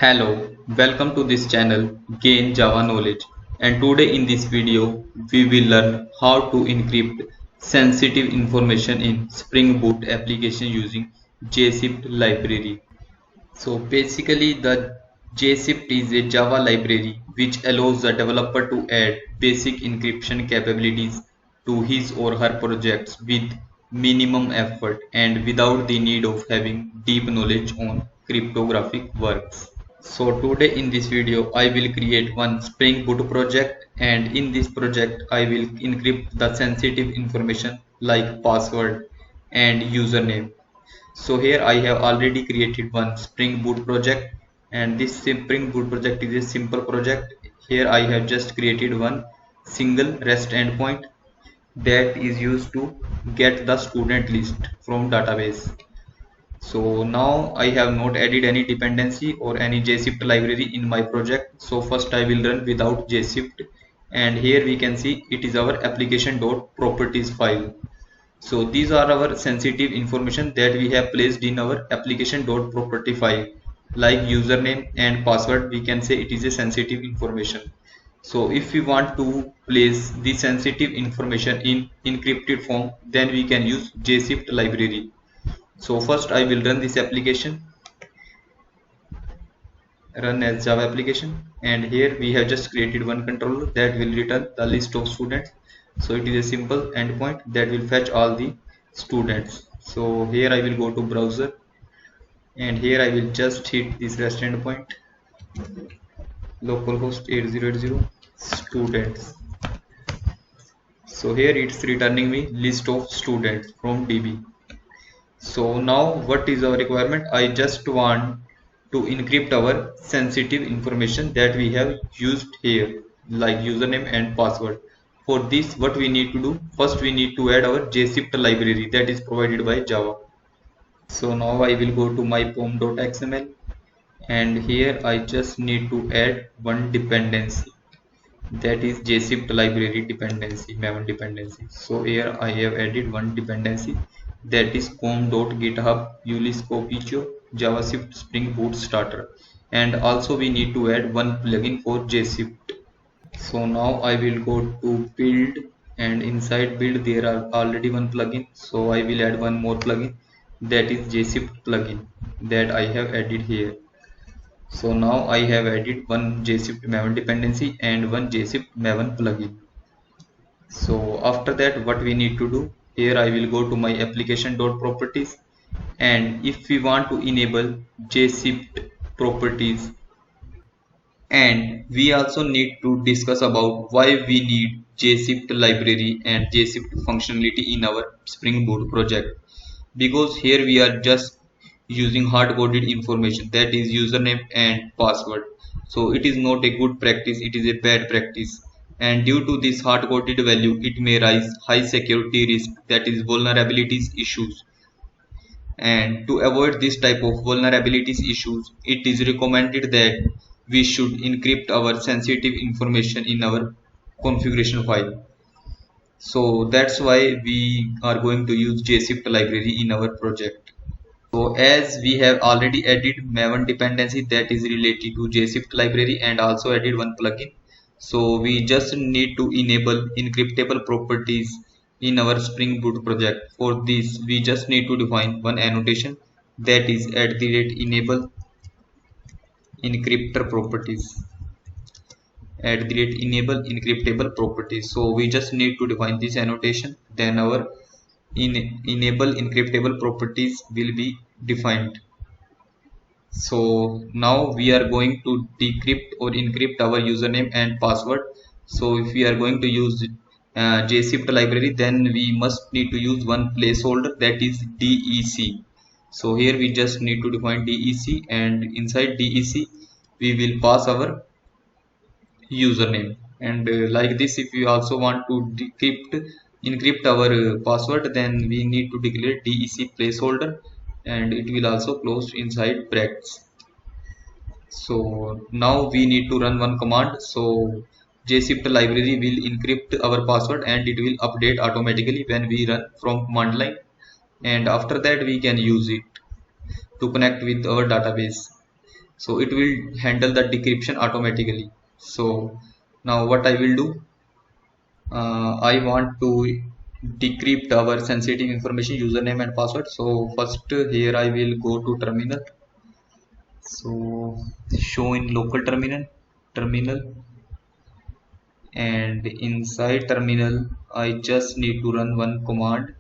Hello, welcome to this channel Gain Java Knowledge, and today in this video we will learn how to encrypt sensitive information in Spring Boot application using JSIP library. So basically the JSIP is a Java library which allows the developer to add basic encryption capabilities to his or her projects with minimum effort and without the need of having deep knowledge on cryptographic works. So today in this video I will create one Spring Boot project, and in this project I will encrypt the sensitive information like password and username. So here I have already created one Spring Boot project, and this Spring Boot project is a simple project. Here I have just created one single REST endpoint that is used to get the student list from database. So now I have not added any dependency or any JSIP library in my project. So first I will run without JSIP, and here we can see it is our application.properties file. So these are our sensitive information that we have placed in our application.property file, like username and password. We can say it is a sensitive information. So if we want to place the sensitive information in encrypted form, then we can use JSIP library. So first I will run this application, run as Java application, and here we have just created one controller that will return the list of students. So it is a simple endpoint that will fetch all the students. So here I will go to browser, and here I will just hit this REST endpoint, localhost 8080 students. So here it's returning me list of students from DB. So now what is our requirement? I just want to encrypt our sensitive information that we have used here, like username and password. For this, what we need to do? First we need to add our JSIP library that is provided by Java. So now I will go to my pom.xml, and here I just need to add one dependency, that is JSIP library dependency, maven dependency. So here I have added one dependency, that is com.github uliscopicio javascript spring boot starter, and also we need to add one plugin for JSIP. So now I will go to build, and inside build there are already one plugin, so I will add one more plugin, that is JSIP plugin, that I have added here. So now I have added one JSIP Maven dependency and one JSIP Maven plugin. So after that, what we need to do, here I will go to my application.properties, and if we want to enable JSIP properties, and we also need to discuss about why we need JSIP library and JSIP functionality in our Spring Boot project, because here we are just using hard-coded information, that is username and password. So it is not a good practice, it is a bad practice, and due to this hard-coded value it may raise high security risk, that is vulnerabilities issues. And to avoid this type of vulnerabilities issues, it is recommended that we should encrypt our sensitive information in our configuration file. So that's why we are going to use JSIP library in our project. So as we have already added Maven dependency that is related to JSIP library, and also added one plugin, so we just need to enable encryptable properties in our Spring Boot project. For this we just need to define one annotation, that is @enable encryptor properties, @enable encryptable properties. So we just need to define this annotation, then our enable encryptable properties will be defined. So now we are going to decrypt or encrypt our username and password. So if we are going to use JSIP library, then we must need to use one placeholder, that is DEC. So here we just need to define DEC, and inside DEC we will pass our username, and like this, if we also want to encrypt our password, then we need to declare DEC placeholder, and it will also close inside brackets. So now we need to run one command. So JSIP library will encrypt our password and it will update automatically when we run from command line, and after that we can use it to connect with our database. so it will handle the decryption automatically. So now what I will do, I want to decrypt our sensitive information, username and password. So first here I will go to terminal. So show in local terminal, and inside terminal I just need to run one command.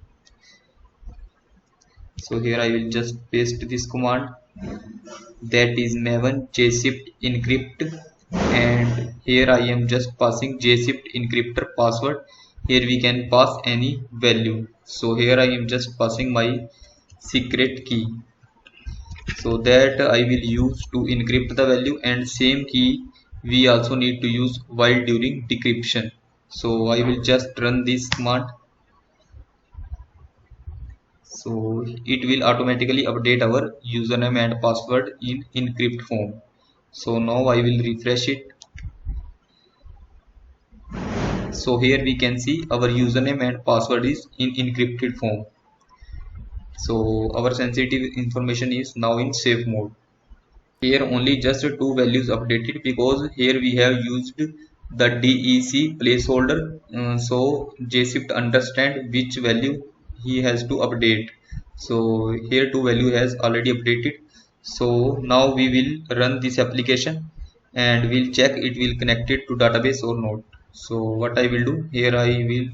So here I will just paste this command, that is maven jshift encrypt, and here I am just passing jshift encryptor password. Here we can pass any value, so here I am just passing my secret key, so that I will use to encrypt the value, and same key we also need to use while during decryption. So I will just run this command, so it will automatically update our username and password in encrypt form. So now I will refresh it. So here we can see our username and password is in encrypted form. So our sensitive information is now in safe mode. Here only just two values updated, because here we have used the DEC placeholder. So JShift understand which value he has to update. So here two value has already updated. So now we will run this application and we'll check it will connect it to database or not. So what I will do here, I will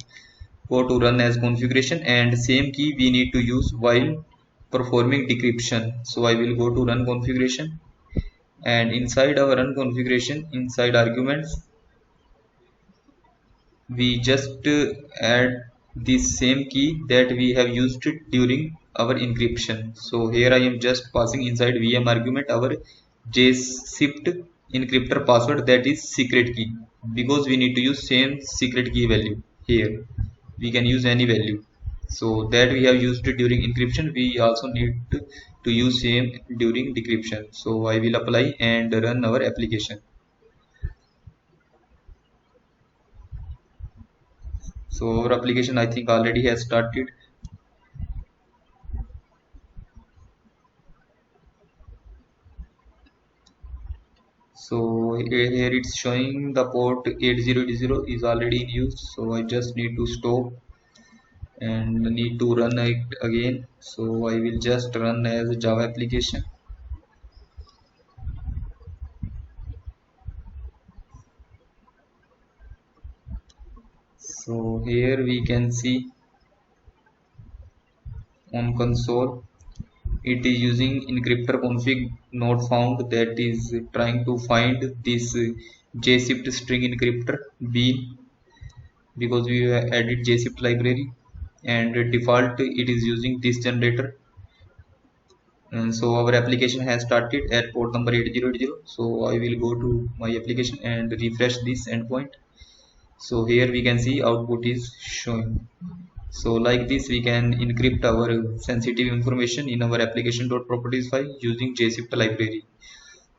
go to run as configuration, and same key we need to use while performing decryption. So I will go to run configuration, and inside our run configuration, inside arguments, we just add this same key that we have used during our encryption. So here I am just passing inside VM argument our JShift encryptor password, that is secret key, because we need to use same secret key value. Here we can use any value, so that we have used during encryption, we also need to use same during decryption. So I will apply and run our application. So our application I think already has started. So here it's showing the port 8080 is already in use. So I just need to stop and need to run it again. So I will just run as a Java application. So here we can see on console it is using encryptor config not found, that is trying to find this JShift string encryptor bean, because we have added JShift library, and default it is using this generator. And so our application has started at port number 8080. So I will go to my application and refresh this endpoint. So here we can see output is showing. So like this we can encrypt our sensitive information in our application.properties file using JShift library.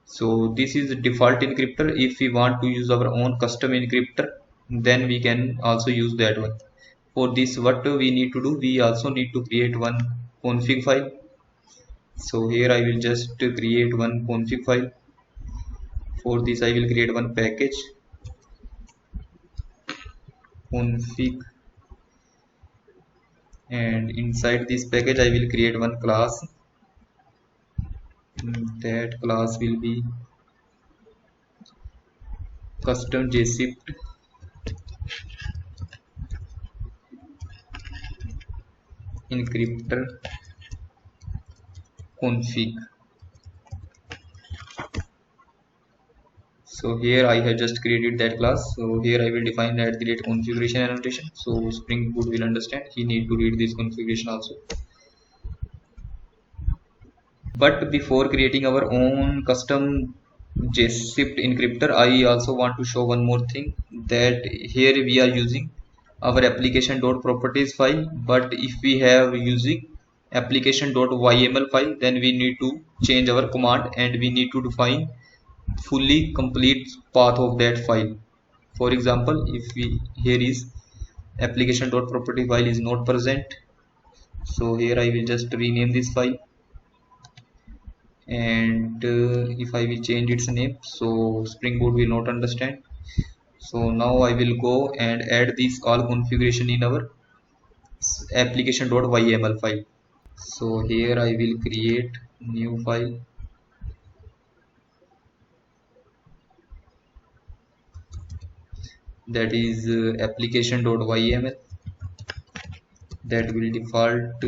So this is the default encryptor. If we want to use our own custom encryptor, then we can also use that one. For this, what we need to do, we also need to create one config file. So here I will just create one config file. For this I will create one package config, and inside this package I will create one class. That class will be custom JShift encryptor config. So here I have just created that class. So here I will define that the configuration annotation. So Spring Boot will understand. He need to read this configuration also. But before creating our own custom JShift encryptor, I also want to show one more thing, that here we are using our application.properties file, but if we have using application.yml file, then we need to change our command and we need to define fully complete path of that file. For example, if we here is application.property file is not present, so here I will just rename this file and if I will change its name, so Spring Boot will not understand. So now I will go and add this all configuration in our application.yml file. So here I will create new file, that is application.yml, that will default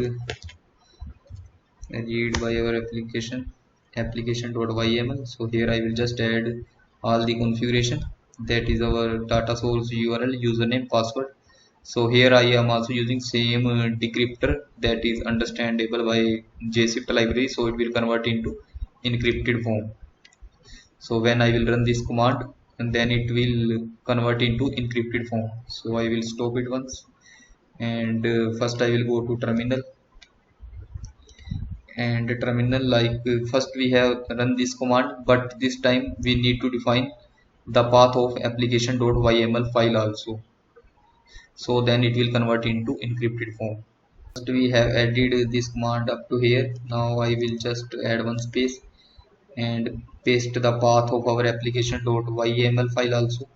read by our application.yml. So here I will just add all the configuration, that is our data source URL, username, password. So here I am also using same decryptor that is understandable by JSIFT library, so it will convert into encrypted form. So when I will run this command, and then it will convert into encrypted form. So I will stop it once, and first I will go to terminal, and terminal, like first we have run this command, but this time we need to define the path of application.yml file also, so then it will convert into encrypted form. First we have added this command up to here. Now I will just add one space and paste the path of our application.yml file also.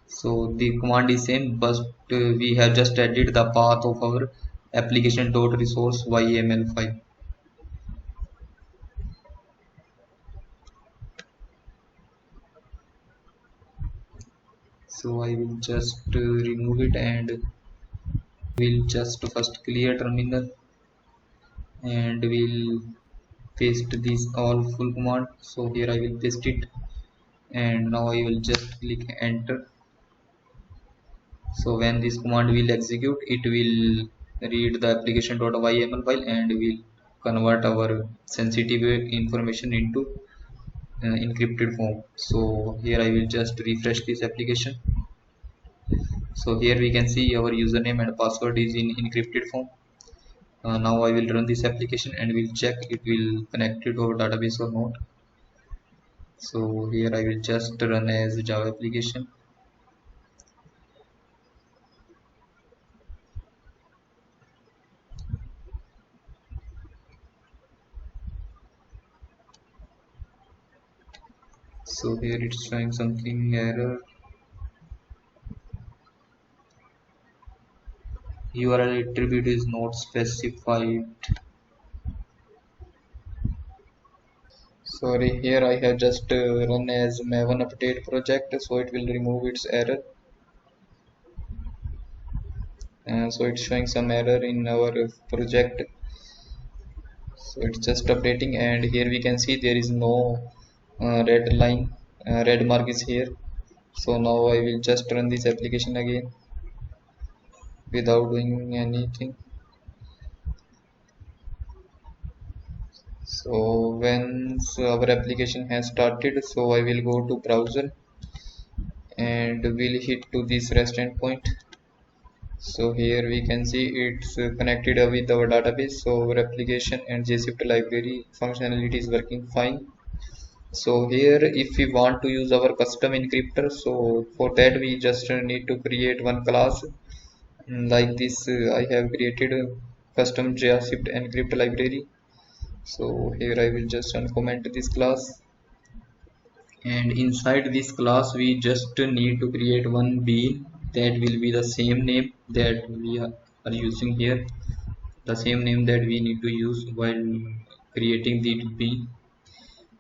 So the command is same, but we have just added the path of our application.resource yml file. So I will just remove it, and we'll just first clear terminal, and we'll paste this all full command. So here I will paste it, and now I will just click enter. So when this command will execute, it will read the application.yml file and will convert our sensitive information into encrypted form. So here I will just refresh this application. So here we can see our username and password is in encrypted form. Now I will run this application and we'll check it will connect to our database or not. So here I will just run as Java application. So here it's showing something error. URL attribute is not specified. Sorry, here I have just run as Maven update project, so it will remove its error. So it's showing some error in our project. So it's just updating, and here we can see there is no red line, red mark is here. So now I will just run this application again without doing anything. So once our application has started, so I will go to browser and we'll hit to this REST endpoint. So here we can see it's connected with our database, so our application and JSIFT library functionality is working fine. So here if we want to use our custom encryptor, so for that we just need to create one class. Like this I have created a custom JavaScript encrypt library. So here I will just uncomment this class, and inside this class we just need to create one bean that will be the same name that we are using here, the same name that we need to use while creating the bean.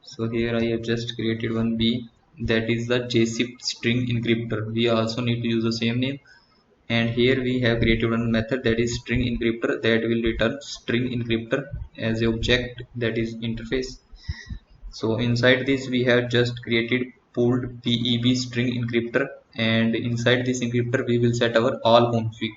So here I have just created one bean, that is the JSIP string encryptor. We also need to use the same name, and here we have created one method, that is string encryptor, that will return string encryptor as a object, that is interface. So inside this we have just created pooled PEB string encryptor, and inside this encryptor we will set our all config,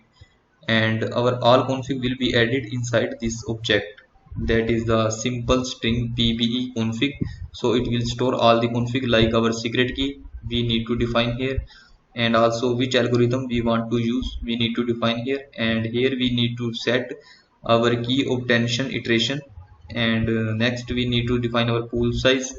and our all config will be added inside this object, that is the simple string PBE config. So it will store all the config, like our secret key we need to define here, and also which algorithm we want to use we need to define here, and here we need to set our key obtention iteration, and next we need to define our pool size,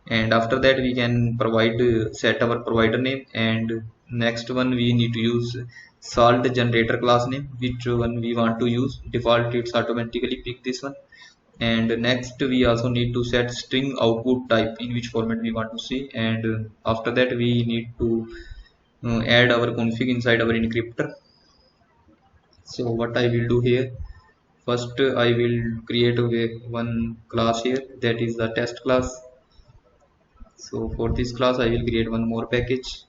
and after that we can provide set our provider name, and next one we need to use salt generator class name, which one we want to use. Default it's automatically pick this one, And next we also need to set string output type in which format we want to see, and after that we need to add our config inside our encryptor. So what I will do here, first I will create one class here, that is the test class. So for this class I will create one more package,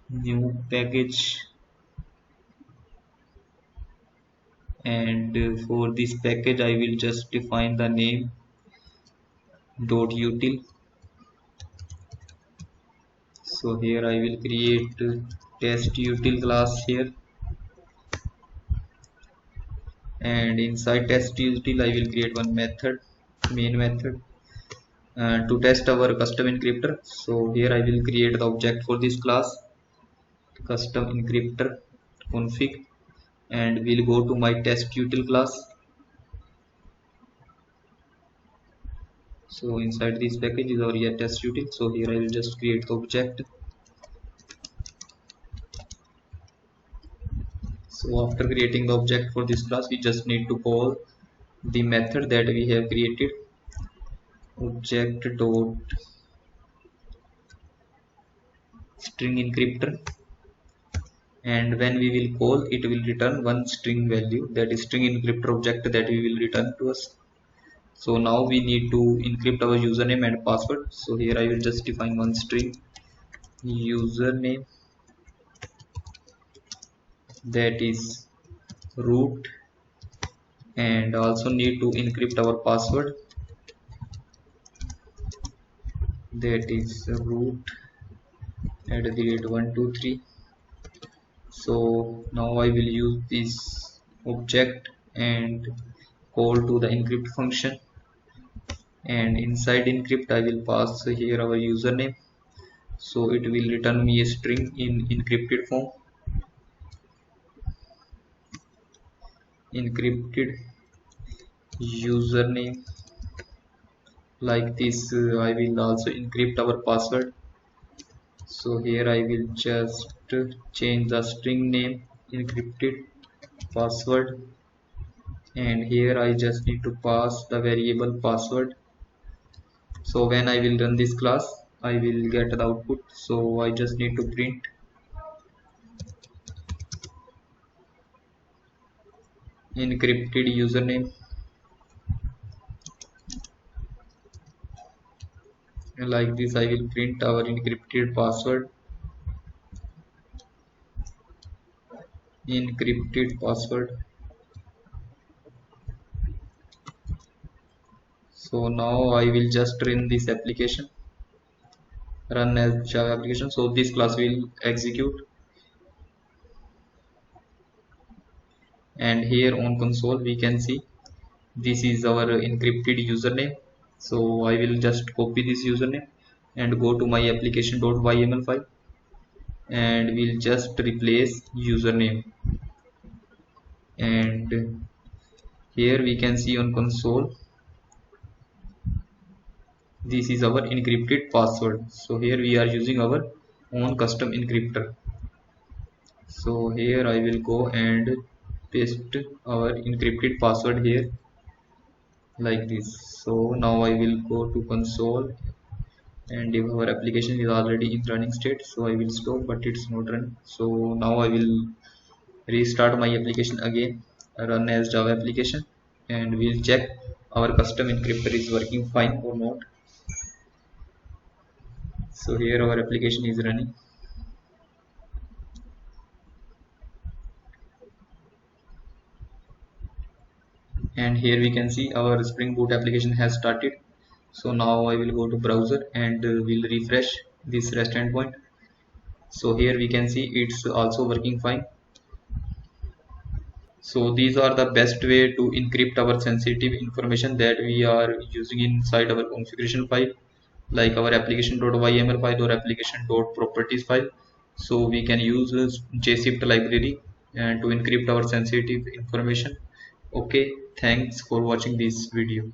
new package, and for this package I will just define the name dot util. So here I will create test util class here, and inside test util I will create one method, main method, to test our custom encryptor. So here I will create the object for this class, custom encryptor config, and we'll go to my test util class. So inside this package is our test util. So here I will just create the object. So after creating the object for this class, we just need to call the method that we have created, object dot string encryptor, and when we will call, it will return one string value, that is string encryptor object that we will return to us. So now we need to encrypt our username and password. So here I will just define one string username, that is root, and also need to encrypt our password, that is root at the rate 123. So now I will use this object and call to the encrypt function, and inside encrypt I will pass here our username, so it will return me a string in encrypted form, encrypted username. Like this I will also encrypt our password. So here I will just change the string name encrypted password, and here I just need to pass the variable password. So when I will run this class, I will get the output. So I just need to print encrypted username. Like this I will print our encrypted password, encrypted password. So now I will just run this application, run as Java application. So this class will execute, and here on console we can see this is our encrypted username. So I will just copy this username and go to my application.yml file, and we'll just replace username, and here we can see on console this is our encrypted password. So here we are using our own custom encryptor. So here I will go and paste our encrypted password here, like this. So now I will go to console, and if our application is already in running state, so I will stop, but it's not run. So now I will restart my application again, run as Java application, and we'll check our custom encryptor is working fine or not. So here our application is running, and here we can see our Spring Boot application has started. So now I will go to browser, and we'll refresh this REST endpoint. So here we can see it's also working fine. So these are the best way to encrypt our sensitive information that we are using inside our configuration file, like our application.yml file or application.properties file. So we can use this JSIFT library and to encrypt our sensitive information. Okay, thanks for watching this video.